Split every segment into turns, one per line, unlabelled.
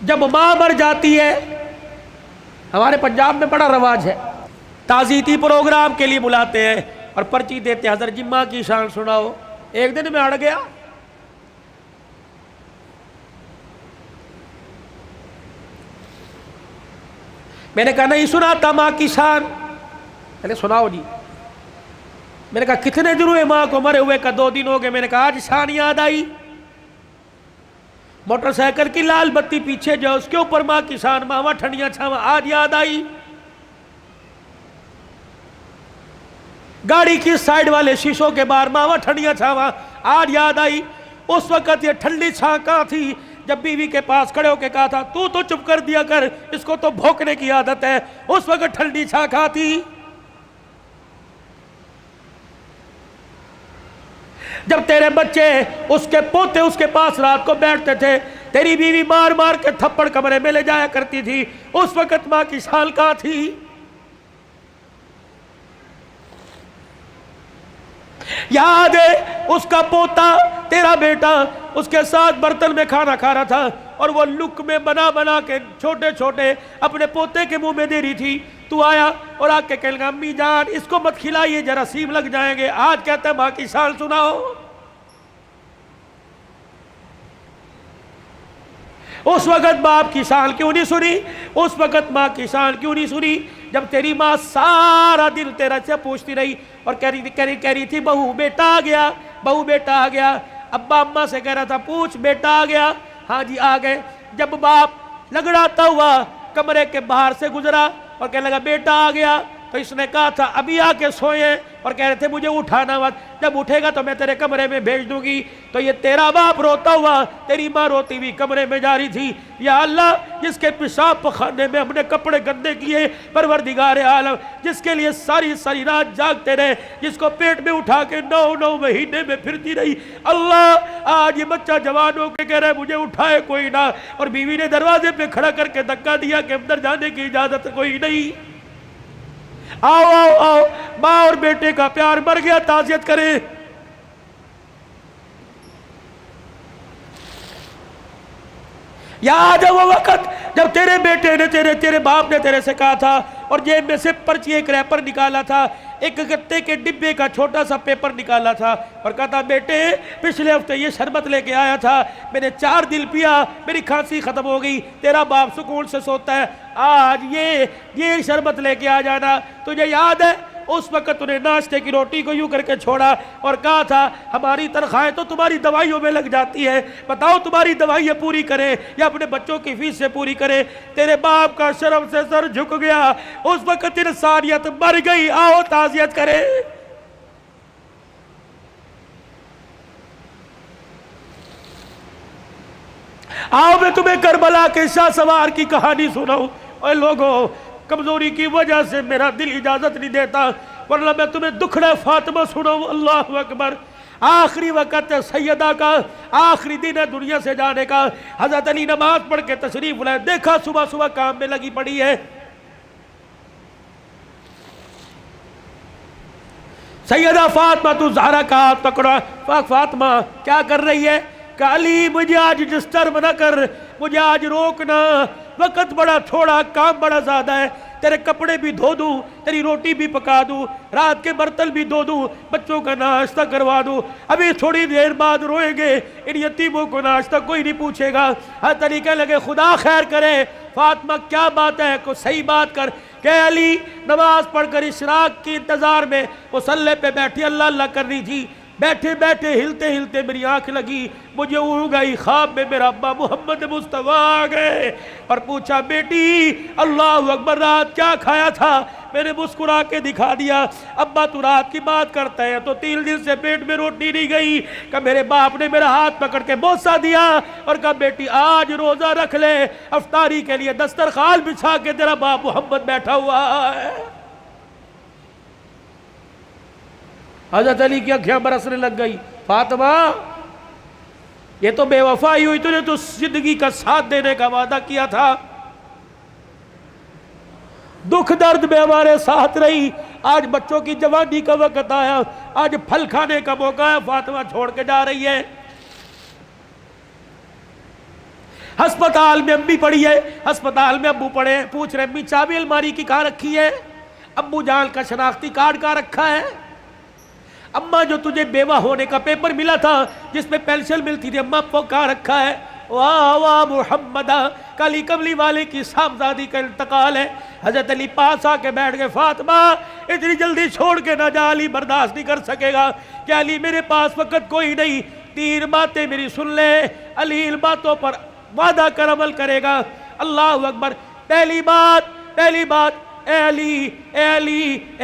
جب ماں مر جاتی ہے، ہمارے پنجاب میں بڑا رواج ہے، تعزیتی پروگرام کے لیے بلاتے ہیں اور پرچی دیتے ہیں، حضرت جی ماں کی شان سناؤ۔ ایک دن میں اڑ گیا، میں نے کہا نہیں سناتا ماں کی شان، میں نے سناؤ جی۔ میں نے کہا کتنے دن ہوئے ماں کو مرے ہوئے؟ کا 2 دن ہو گئے۔ میں نے کہا آج شان یاد آئی، موٹر سائیکل کی لال بتی پیچھے جو اس کے اوپر ماں کی شان، ماما ٹھنڈیاں چھاواں، آج یاد آئی۔ گاڑی کی سائیڈ والے شیشوں کے باہر ماما ٹھنڈیاں چھاواں، آج یاد آئی۔ اس وقت یہ ٹھنڈی چھاں کہاں تھی جب بیوی کے پاس کھڑے ہو کے کہا تھا تو چپ کر دیا کر، اس کو تو بھونکنے کی عادت ہے۔ اس وقت ٹھنڈی چھاں کہاں تھی؟ جب تیرے بچے، اس کے پوتے اس کے پاس رات کو بیٹھتے تھے، تیری بیوی مار مار کے تھپڑ کمرے میں لے جایا کرتی تھی، اس وقت ماں کی شان کہاں تھی؟ یاد ہے اس کا پوتا، تیرا بیٹا، اس کے ساتھ برتن میں کھانا کھا رہا تھا اور وہ لک میں بنا بنا کے چھوٹے چھوٹے اپنے پوتے کے منہ میں دے رہی تھی، تو آیا اور آ کے کہنے لگا امی جان اس کو مت کھلائیے جراثیم لگ جائیں گے۔ آج کہتا ہے ماں کی شان سناؤ۔ اس وقت باپ کی شان کیوں نہیں سنی؟ اس وقت ماں کی شان کیوں نہیں سنی؟ جب تیری ماں سارا دن تیرا سے پوچھتی رہی اور کہہ رہی تھی بہو بیٹا آ گیا، بہو بیٹا آ گیا۔ ابا اماں سے کہہ رہا تھا پوچھ بیٹا آ گیا؟ ہاں جی آ گئے۔ جب باپ لگڑاتا ہوا کمرے کے باہر سے گزرا اور کہنے لگا بیٹا آ گیا، تو اس نے کہا تھا ابھی آ کے سوئے اور کہہ رہے تھے مجھے اٹھانا مت، جب اٹھے گا تو میں تیرے کمرے میں بھیج دوں گی۔ تو یہ تیرا باپ روتا ہوا تیری ماں روتی ہوئی کمرے میں جا رہی تھی، یا اللہ جس کے پیشاب پخانے میں ہم نے کپڑے گندے کیے، پروردگار عالم جس کے لیے ساری ساری رات جاگتے رہے، جس کو پیٹ میں اٹھا کے 9 مہینے میں پھرتی رہی، اللہ آج یہ بچہ جوان ہو کے کہہ رہا ہے مجھے اٹھائے کوئی نہ، اور بیوی نے دروازے پہ کھڑا کر کے دھکا دیا کہ اندر جانے کی اجازت کوئی نہیں۔ آؤ آؤ آؤ، ماں اور بیٹے کا پیار مر گیا، تعزیت کریں۔ یاد ہے وہ وقت جب تیرے بیٹے نے تیرے باپ نے تیرے سے کہا تھا اور جیب میں سے پرچی ایک ریپر نکالا تھا، ایک گتے کے ڈبے کا چھوٹا سا پیپر نکالا تھا اور کہا تھا بیٹے پچھلے ہفتے یہ شربت لے کے آیا تھا، میں نے 4 دن پیا، میری کھانسی ختم ہو گئی، تیرا باپ سکون سے سوتا ہے، آج یہ شربت لے کے آ جانا۔ تجھے یاد ہے اس وقت انہیں ناشتے کی روٹی کو یوں کر کے چھوڑا اور کہا تھا ہماری تنخواہیں تو تمہاری دوائیوں میں لگ جاتی ہے، بتاؤ تمہاری دوائیاں پوری کریں یا اپنے بچوں کی فیس سے پوری کریں۔ تیرے باپ کا شرم سے سر جھک گیا، اس وقت انسانیت مر گئی۔ آؤ تعزیت کریں۔ آؤ میں تمہیں کربلا کے شاہ سوار کی کہانی سناؤں۔ اے لوگوں کمزوری کی وجہ سے میرا دل اجازت نہیں دیتا، ورنہ میں تمہیں دکھڑا فاطمہ سناؤں۔ اللہ اکبر۔ آخری وقت سیدہ کا، آخری دن ہے دنیا سے جانے کا۔ حضرت علی نماز پڑھ کے تشریف لائے، دیکھا صبح صبح کام میں لگی پڑی ہے۔ سیدہ فاطمہ تو زہرا کا ہاتھ پکڑا، فاطمہ کیا کر رہی ہے؟ کہ علی مجھے آج ڈسٹرب نہ کر، مجھے آج روکنا، وقت بڑا تھوڑا، کام بڑا زیادہ ہے، تیرے کپڑے بھی دھو دوں، تیری روٹی بھی پکا دوں، رات کے برتن بھی دھو دوں، بچوں کا ناشتہ کروا دوں، ابھی تھوڑی دیر بعد روئیں گے، ان یتیموں کو ناشتہ کوئی نہیں پوچھے گا۔ ہر طریقے لگے خدا خیر کرے۔ فاطمہ کیا بات ہے؟ کوئی صحیح بات کر۔ کہ علی نماز پڑھ کر اشراق کی انتظار میں مصلی پہ بیٹھی اللہ اللہ کر رہی تھی، بیٹھے بیٹھے ہلتے ہلتے میری آنکھ لگی، مجھے اڑ گئی، خواب میں میرا ابا محمد مصطفیٰ آ گئے اور پوچھا بیٹی اللہ اکبر رات کیا کھایا تھا؟ میں نے مسکرا کے دکھا دیا۔ ابا تو رات کی بات کرتا ہے تو 3 دن سے پیٹ میں روٹی نہیں گئی۔ کہ میرے باپ نے میرا ہاتھ پکڑ کے بوسہ دیا اور کہا بیٹی آج روزہ رکھ لے، افطاری کے لیے دسترخوان بچھا کے تیرا باپ محمد بیٹھا ہوا ہے۔ حضرت علی کی آنکھیں برسنے لگ گئی۔ فاطمہ یہ تو بے وفائی ہوئی، تو نے تو زندگی کا ساتھ دینے کا وعدہ کیا تھا، دکھ درد میں ہمارے ساتھ رہی، آج بچوں کی جوانی کا وقت آیا، آج پھل کھانے کا موقع ہے، فاطمہ چھوڑ کے جا رہی ہے۔ ہسپتال میں امی پڑی ہے، ہسپتال میں ابو پڑے، پوچھ رہے امی چابی الماری کی کہاں رکھی ہے؟ ابو جان کا شناختی کارڈ کہاں رکھا ہے؟ اماں جو تجھے بیوہ ہونے کا پیپر ملا تھا جس میں پینشن ملتی تھی، اماں وہ کہاں رکھا ہے؟ واہ واہ محمدہ، کالی کملی والے کی صاحبزادی کا انتقال ہے۔ حضرت علی پاس آ کے بیٹھ گئے، فاطمہ اتنی جلدی چھوڑ کے نہ جا، علی برداشت نہیں کر سکے گا کہ علی میرے پاس وقت کوئی نہیں، 3 باتیں میری سن لے، علی ان باتوں پر وعدہ کر عمل کرے گا۔ اللہ اکبر۔ پہلی بات اے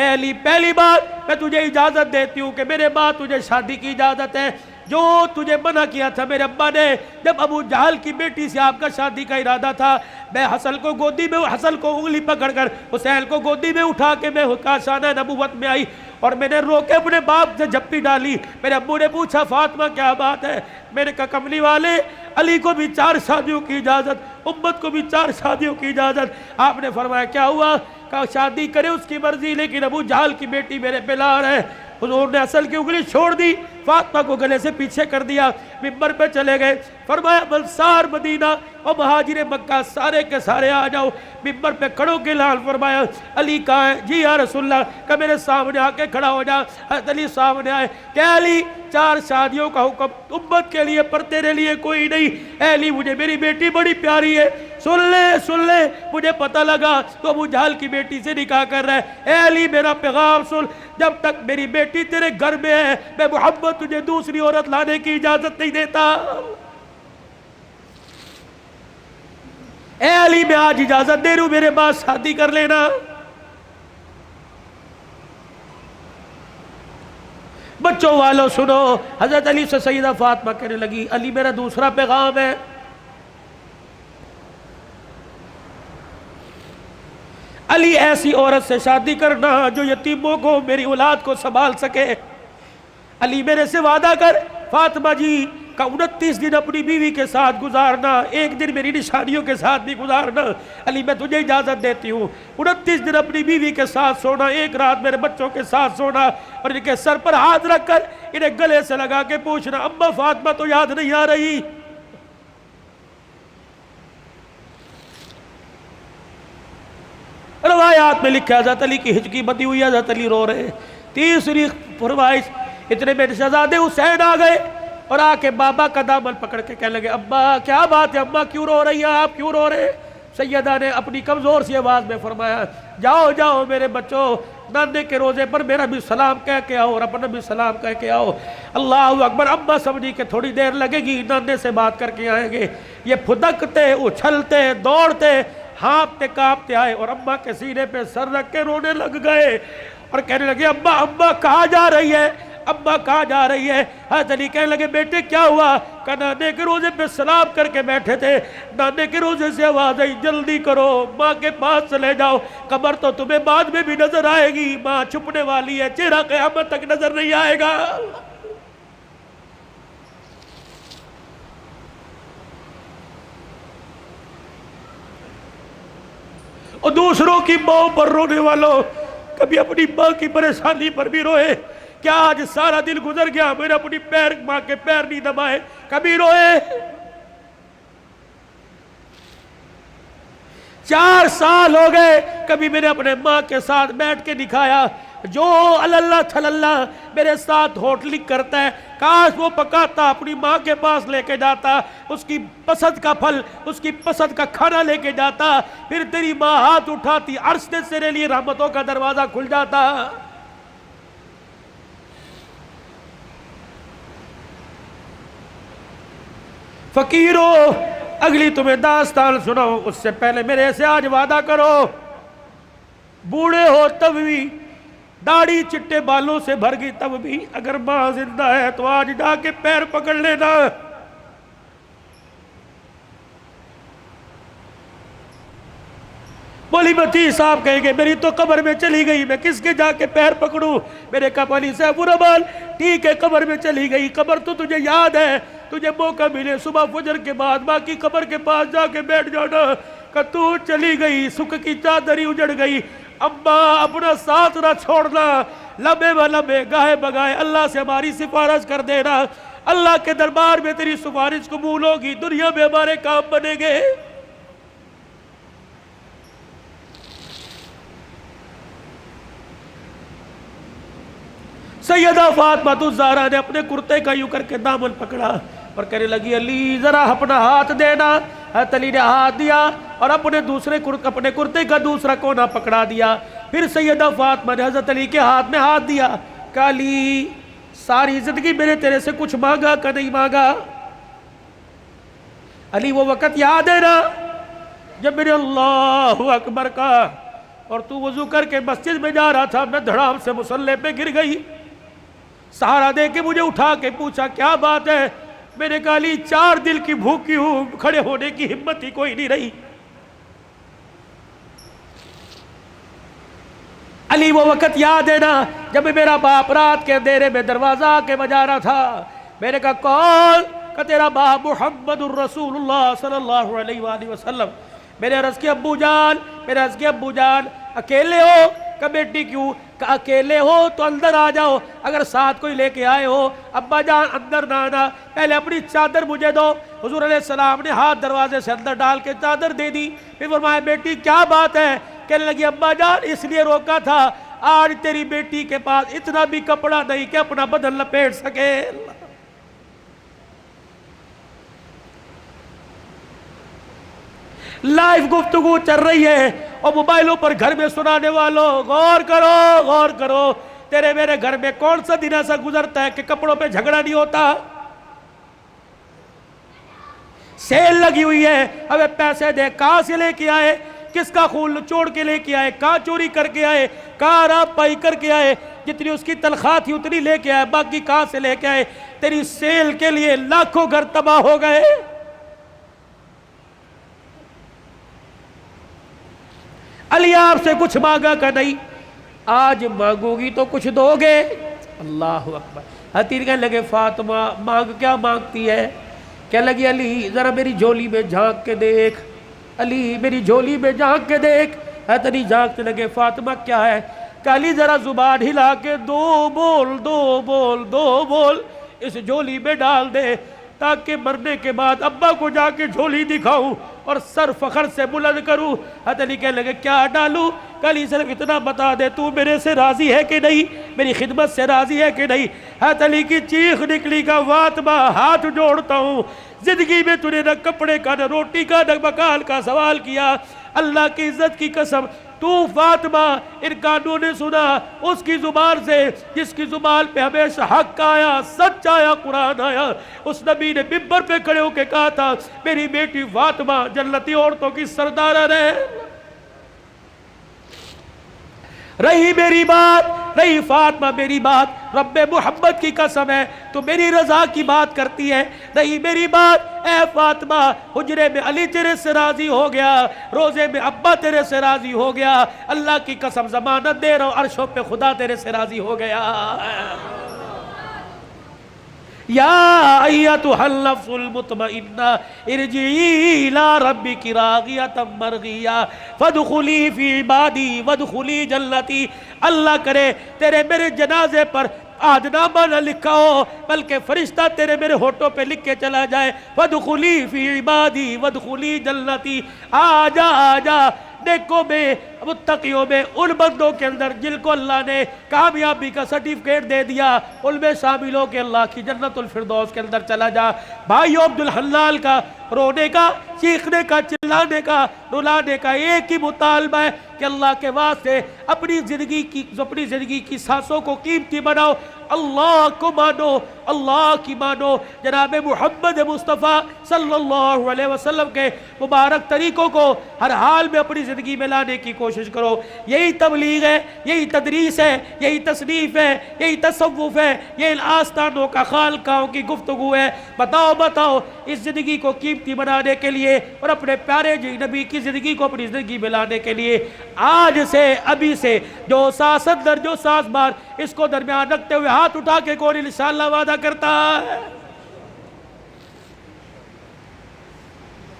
علی پہلی بات، میں تجھے اجازت دیتی ہوں کہ میرے بعد تجھے شادی کی اجازت ہے۔ جو تجھے منع کیا تھا میرے ابا نے جب ابو جہل کی بیٹی سے آپ کا شادی کا ارادہ تھا، میں حسن کو انگلی پکڑ کر حسین کو گودی میں اٹھا کے میں کاشانہ نبوت میں آئی اور میں نے رو کے اپنے باپ سے جھپی ڈالی۔ میرے ابو نے پوچھا فاطمہ کیا بات ہے؟ میں نے کہا کملی والے، علی کو بھی 4 شادیوں کی اجازت، امت کو بھی 4 شادیوں کی اجازت۔ آپ نے فرمایا کیا ہوا؟ کہا شادی کرے اس کی مرضی، لیکن ابو جہل کی بیٹی میرے پہ لار ہے۔ حضور نے اصل کی انگلی چھوڑ دی، فاطمہ کو گلے سے پیچھے کر دیا، منبر پہ چلے گئے۔ فرمایا انصار مدینہ اور مہاجر مکہ سارے کے سارے آ جاؤ۔ منبر پہ کھڑوں کے اعلان فرمایا علی کہاں ہے؟ جی یا رسول اللہ، کہ میرے سامنے آ کے کھڑا ہو جا۔ حضرت علی سامنے آئے کہ علی 4 شادیوں کا حکم امت کے لیے پر تیرے لیے کوئی نہیں۔ اے علی مجھے میری بیٹی بڑی پیاری ہے، سن لے مجھے پتہ لگا تو ابو جہل کی بیٹی سے نکاح کر رہا ہے۔ اے علی میرا پیغام سن، جب تک میری بیٹی تیرے گھر میں ہے میں محمد تجھے دوسری عورت لانے کی اجازت نہیں دیتا۔ اے علی میں آج اجازت دے رہا ہوں، میرے بعد شادی کر لینا۔ بچوں والوں سنو، حضرت علی سے سیدہ فاطمہ کہنے لگی علی میرا دوسرا پیغام ہے، علی ایسی عورت سے شادی کرنا جو یتیموں کو میری اولاد کو سنبھال سکے۔ علی میرے سے وعدہ کر فاطمہ جی کا 29 دن اپنی بیوی کے ساتھ گزارنا، 1 دن میری نشانیوں کے ساتھ بھی گزارنا۔ علی میں تجھے اجازت دیتی ہوں، 29 دن اپنی بیوی کے ساتھ سونا، 1 رات میرے بچوں کے ساتھ سونا، اور ان کے سر پر ہاتھ رکھ کر انہیں گلے سے لگا کے پوچھنا اماں فاطمہ تو یاد نہیں آ رہی؟ روایات میں لکھا حضرت علی کی ہچکی بندی ہوئی، حضرت علی رو رہے۔ تیسری فرمائش، اتنے میں شہزادے حسین آ گئے اور آ کے بابا کا دامن پکڑ کے کہنے لگے ابا کیا بات ہے، اماں کیوں رو رہی ہیں، آپ کیوں رو رہے؟ سیدہ نے اپنی کمزور سی آواز میں فرمایا جاؤ میرے بچوں، نانے کے روزے پر میرا بھی سلام کہہ کے آؤ اور اپنا بھی سلام کہہ کے آؤ۔ اللہ اکبر۔ اماں سمجھی کہ تھوڑی دیر لگے گی، نانے سے بات کر کے آئیں گے۔ یہ پھدکتے اچھلتے دوڑتے ہانپتے کانپتے آئے اور اماں کے سینے پہ سر رکھ کے رونے لگ گئے اور کہنے لگے اماں کہاں جا رہی ہے، اماں کہاں جا رہی ہے؟ حضرت علی کہنے لگے بیٹے کیا ہوا؟ کہ نانے کے روزے پہ سلام کر کے بیٹھے تھے، نانے کے روزے سے آواز آئی جلدی کرو ماں کے پاس چلے جاؤ، قبر تو تمہیں بعد میں بھی نظر آئے گی، ماں چھپنے والی ہے، چہرہ قیامت تک نظر نہیں آئے گا۔ اور دوسروں کی ماں پر رونے والوں کبھی اپنی ماں کی پریشانی پر بھی روئے۔ کیا آج سارا دن گزر گیا میں نے اپنی ماں کے پیر نہیں دبائے؟ کبھی روئے؟ 4 سال ہو گئے کبھی میں نے اپنے ماں کے ساتھ بیٹھ کے دکھایا؟ جو اللہ تھلاللہ میرے ساتھ ہوٹلنگ کرتا ہے کاش وہ پکاتا اپنی ماں کے پاس لے کے جاتا، اس کی پسند کا پھل اس کی پسند کا کھانا لے کے جاتا، پھر تیری ماں ہاتھ اٹھاتی، عرش سے تیرے لیے رحمتوں کا دروازہ کھل جاتا۔ فقیرو اگلی تمہیں داستان سناؤ اس سے پہلے میرے سے آج وعدہ کرو، بوڑھے ہو تب بھی، داڑھی چٹے بالوں سے بھر گئی تب بھی، اگر ماں زندہ ہے تو آج جا کے پیر پکڑ لینا۔ مولی متی صاحب کہیں گے میری تو قبر میں چلی گئی، میں کس کے جا کے پیر پکڑوں؟ میرے کہا علی صاحب الرحمن ٹھیک ہے قبر میں چلی گئی، قبر تو تجھے یاد ہے، تجھے موقع ملے صبح فجر کے بعد ماں کی قبر کے پاس جا کے بیٹھ جانا کہ تو چلی گئی، سکھ کی چادری اجڑ گئی، اماں اپنا ساتھ نہ چھوڑنا، لمبے و لمبے گاہے بگائے اللہ سے ہماری سفارش کر دینا، اللہ کے دربار میں تیری سفارش قبول ہوگی، دنیا میں ہمارے کام بنے گے۔ سیدہ فاطمہ الزہرا نے اپنے کرتے کا یوں کر کے دامن پکڑا اور کہنے لگی علی ذرا اپنا ہاتھ دینا۔ حضرت علی نے ہاتھ دیا اور اپنے کرتے کا دوسرا کونا پکڑا دیا۔ پھر سیدہ فاطمہ نے حضرت علی کے ہاتھ میں ہاتھ دیا، کہا علی ساری زندگی میں نے تیرے سے کچھ مانگا کہ نہیں مانگا؟ علی وہ وقت یاد ہے نا جب میں نے اللہ اکبر کہا اور تو وضو کر کے مسجد میں جا رہا تھا، میں دھڑام سے مصلی پہ گر گئی، سہارا دے کے مجھے اٹھا کے پوچھا کیا بات ہے؟ میں نے کہا علی 4 دل کی بھوکی ہوں، کھڑے ہونے کی ہمت ہی کوئی نہیں رہی۔ علی وہ وقت یاد ہے نا جب میرا باپ رات کے اندھیرے میں دروازہ کے بجا رہا تھا، میں نے کہا کون؟ کہ تیرا باپ محمد الرسول اللہ صلی اللہ علیہ وآلہ وسلم۔ میں نے عرض کیا ابو جان اکیلے ہو؟ کہ بیٹی کیوں؟ کہ اکیلے ہو تو اندر آ جاؤ، اگر ساتھ کوئی لے کے آئے ہو ابا جان اندر نہ آنا، پہلے اپنی چادر مجھے دو۔ حضور علیہ السلام نے ہاتھ دروازے سے اندر ڈال کے چادر دے دی۔ پھر فرمایا بیٹی کیا بات ہے؟ کہنے لگی ابا جان اس لیے روکا تھا، آج تیری بیٹی کے پاس اتنا بھی کپڑا نہیں کہ اپنا بدن لپیٹ سکے۔ لائیو گفتگو چل رہی ہے اور موبائلوں پر گھر میں سنانے والوں غور کرو، تیرے میرے گھر میں کون سا دن ایسا گزرتا ہے کہ کپڑوں پہ جھگڑا نہیں ہوتا؟ سیل لگی ہوئی ہے، ہمیں پیسے دے، کہاں سے لے کے آئے؟ کس کا خون چوڑ کے لے کے آئے؟ کہاں چوری کر کے آئے؟ کہاں راب پائی کر کے آئے؟ جتنی اس کی تنخواہ تھی اتنی لے کے آئے، باقی کہاں سے لے کے آئے؟ تیری سیل کے لیے لاکھوں گھر تباہ ہو گئے۔ علی آپ سے کچھ مانگا کہ نہیں؟ آج مانگو گی تو کچھ دو گے؟ اللہ اکبر۔ حتیر کہنے لگے فاطمہ کیا مانگتی ہے؟ کہنے لگی علی ذرا میری جھولی میں جھانک کے دیکھ، علی میری جھولی میں جھانک کے دیکھ۔ حضرت علی جھانکنے لگے فاطمہ کیا ہے؟ کہ علی ذرا زبان ہلا کے دو بول اس جھولی میں ڈال دے، تاکہ مرنے کے بعد ابا کو جا کے جھولی دکھاؤں اور سر فخر سے بلند کروں۔ حضرت علی کہنے لگے کیا ڈالوں؟ کہ علی صرف اتنا بتا دے تو میرے سے راضی ہے کہ نہیں، میری خدمت سے راضی ہے کہ نہیں؟ حضرت علی کی چیخ نکلی کہ فاطمہ ہاتھ جوڑتا ہوں، زندگی میں تو نے نہ کپڑے کا نہ روٹی کا نہ مکان کا سوال کیا، اللہ کی عزت کی قسم تو فاطمہ ان کانوں نے سنا اس کی زبان سے جس کی زبان پہ ہمیشہ حق آیا، سچ آیا، قرآن آیا۔ اس نبی نے ممبر پہ کھڑے ہو کے کہا تھا میری بیٹی فاطمہ جنتی عورتوں کی سردار ہے۔ رہی میری بات، رہی فاطمہ میری بات، رب محمد کی قسم ہے تو میری رضا کی بات کرتی ہے، رہی میری بات اے فاطمہ حجرے میں علی تیرے سے راضی ہو گیا، روزے میں ابا تیرے سے راضی ہو گیا، اللہ کی قسم ضمانت دے رہا ہوں عرشوں پہ خدا تیرے سے راضی ہو گیا۔ یا ایتھا النفس المطمئنہ ارجعی الی ربک راضیۃ مرضیہ فادخلی فی عبادی وادخلی جنتی۔ اللہ کرے تیرے میرے جنازے پر عہدنامہ نہ لکھا ہو بلکہ فرشتہ تیرے میرے ہونٹوں پہ لکھ کے چلا جائے، فادخلی فی عبادی وادخلی جنتی۔ آجا نیکوں میں متقیوں میں ان بندوں کے اندر جن کو اللہ نے کامیابی کا سرٹیفکیٹ دے دیا ان میں شامل ہو کے اللہ کی جنت الفردوس کے اندر چلا جا۔ بھائیو عبد الحلال کا رونے کا، چیخنے کا، چلانے کا، رلانے کا ایک ہی مطالبہ ہے کہ اللہ کے واسطے اپنی زندگی کی سانسوں کو قیمتی بناؤ، اللہ کو مانو، اللہ کی مانو، جناب محمد مصطفیٰ صلی اللہ علیہ وسلم کے مبارک طریقوں کو ہر حال میں اپنی زندگی میں لانے کی کوشش کرو۔ یہی تبلیغ ہے، یہی تدریس ہے، یہی تصنیف ہے، یہی تصوف ہے، یہ آستانوں کا خالقاہوں کی گفتگو ہے۔ بتاؤ اس زندگی کو قیمتی بنانے کے لیے اور اپنے پیارے نبی کی زندگی کو اپنی زندگی میں لانے کے لیے آج سے ابھی سے جو ساس اندر جو ساس بار اس کو درمیان رکھتے ہوئے ہاتھ اٹھا کے کون انشاءاللہ وعدہ کرتا ہے؟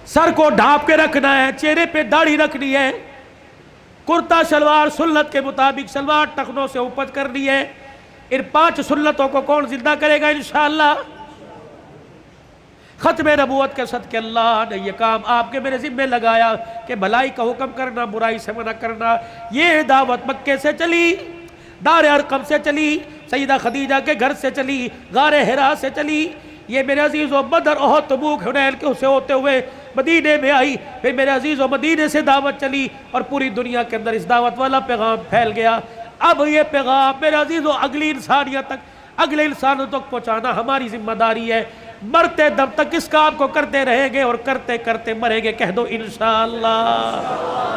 سر کو ڈھانپ کے رکھنا ہے، چہرے پہ داڑھی رکھنی ہے، کرتا شلوار سنت کے مطابق شلوار ٹخنوں سے اوپر کرنی ہے۔ ان 5 سنتوں کو کون زندہ کرے گا انشاءاللہ؟ ختم نبوت کے صدقے اللہ نے یہ کام آپ کے میرے ذمہ لگایا کہ بھلائی کا حکم کرنا، برائی سے منع کرنا۔ یہ دعوت مکے سے چلی، دار ارقم سے چلی، سیدہ خدیجہ کے گھر سے چلی، غار حرا سے چلی، یہ میرے عزیزو بدر احد تبوک حنین کے سے ہوتے ہوئے مدینے میں آئی، پھر میرے عزیزو مدینے سے دعوت چلی اور پوری دنیا کے اندر اس دعوت والا پیغام پھیل گیا۔ اب یہ پیغام میرے عزیزو اگلی انسانیت تک، اگلے انسانوں تک پہنچانا ہماری ذمہ داری ہے۔ مرتے دم تک اس کام کو کرتے رہیں گے اور کرتے کرتے مریں گے۔ کہہ دو انشاءاللہ۔